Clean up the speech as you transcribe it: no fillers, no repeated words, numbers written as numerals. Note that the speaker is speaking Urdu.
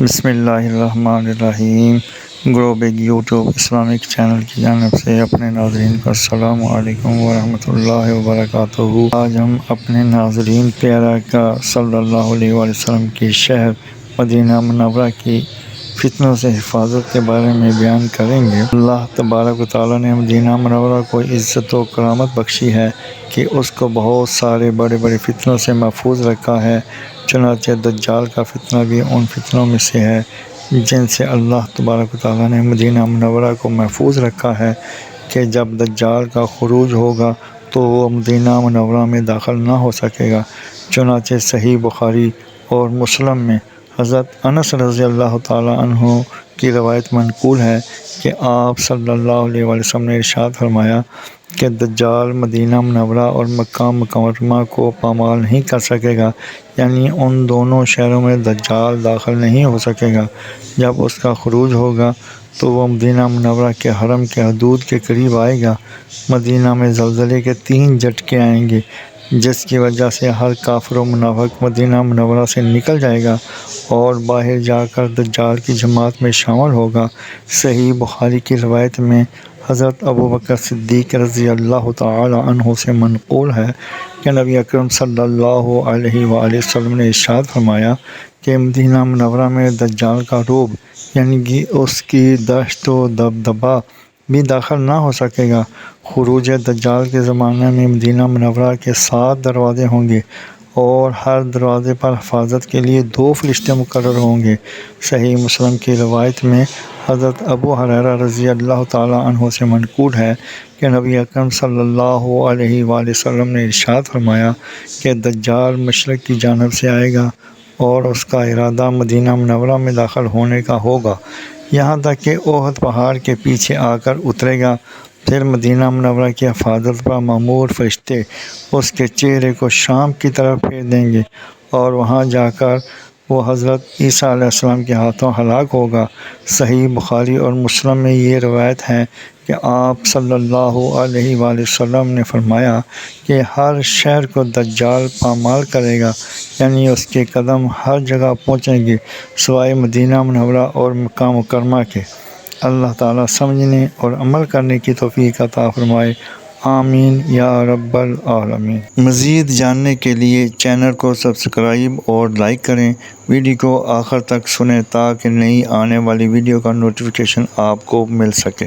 بسم اللہ الرحمن الرحیم۔ گرو بگ یوٹیوب اسلامک چینل کی جانب سے اپنے ناظرین کو السلام علیکم ورحمۃ اللہ وبرکاتہ۔ آج ہم اپنے ناظرین پیارا کا صلی اللہ علیہ وآلہ وسلم کی شہر مدینہ منورہ کی فتنوں سے حفاظت کے بارے میں بیان کریں گے۔ اللہ تبارک و تعالیٰ نے مدینہ منورہ کو عزت و کرامت بخشی ہے کہ اس کو بہت سارے بڑے بڑے فتنوں سے محفوظ رکھا ہے۔ چنانچہ دجال کا فتنہ بھی ان فتنوں میں سے ہے جن سے اللہ تبارک و تعالیٰ نے مدینہ منورہ کو محفوظ رکھا ہے کہ جب دجال کا خروج ہوگا تو وہ مدینہ منورہ میں داخل نہ ہو سکے گا۔ چنانچہ صحیح بخاری اور مسلم میں حضرت انس رضی اللہ تعالیٰ عنہ کی روایت منقول ہے کہ آپ صلی اللہ علیہ وآلہ وسلم نے ارشاد فرمایا کہ دجال مدینہ منورہ اور مکہ مکرمہ کو پامال نہیں کر سکے گا، یعنی ان دونوں شہروں میں دجال داخل نہیں ہو سکے گا۔ جب اس کا خروج ہوگا تو وہ مدینہ منورہ کے حرم کے حدود کے قریب آئے گا۔ مدینہ میں زلزلے کے 3 جھٹکے آئیں گے جس کی وجہ سے ہر کافر و منافق مدینہ منورہ سے نکل جائے گا اور باہر جا کر دجال کی جماعت میں شامل ہوگا۔ صحیح بخاری کی روایت میں حضرت ابوبکر صدیق رضی اللہ تعالی عنہ سے منقول ہے کہ نبی اکرم صلی اللہ علیہ وآلہ وسلم نے ارشاد فرمایا کہ مدینہ منورہ میں دجال کا رعب یعنی کہ اس کی دہشت و دبدبہ بھی داخل نہ ہو سکے گا۔ خروج دجال کے زمانے میں مدینہ منورہ کے 7 دروازے ہوں گے اور ہر دروازے پر حفاظت کے لیے 2 فرشتے مقرر ہوں گے۔ صحیح مسلم کی روایت میں حضرت ابو ہریرہ رضی اللہ تعالیٰ عنہ سے منقول ہے کہ نبی اکرم صلی اللہ علیہ وآلہ وسلم نے ارشاد فرمایا کہ دجال مشرق کی جانب سے آئے گا اور اس کا ارادہ مدینہ منورہ میں داخل ہونے کا ہوگا، یہاں تک کہ احد پہاڑ کے پیچھے آ کر اترے گا۔ پھر مدینہ منورہ کی حفاظت پر مامور فرشتے اس کے چہرے کو شام کی طرف پھیر دیں گے اور وہاں جا کر وہ حضرت عیسیٰ علیہ السلام کے ہاتھوں ہلاک ہوگا۔ صحیح بخاری اور مسلم میں یہ روایت ہے کہ آپ صلی اللہ علیہ وآلہ وسلم نے فرمایا کہ ہر شہر کو دجال پامال کرے گا، یعنی اس کے قدم ہر جگہ پہنچیں گے سوائے مدینہ منورہ اور مکہ مکرمہ کے۔ اللہ تعالیٰ سمجھنے اور عمل کرنے کی توفیق عطا فرمائے، آمین یا رب العالمین۔ مزید جاننے کے لیے چینل کو سبسکرائب اور لائک کریں، ویڈیو کو آخر تک سنیں تاکہ نئی آنے والی ویڈیو کا نوٹیفیکیشن آپ کو مل سکے۔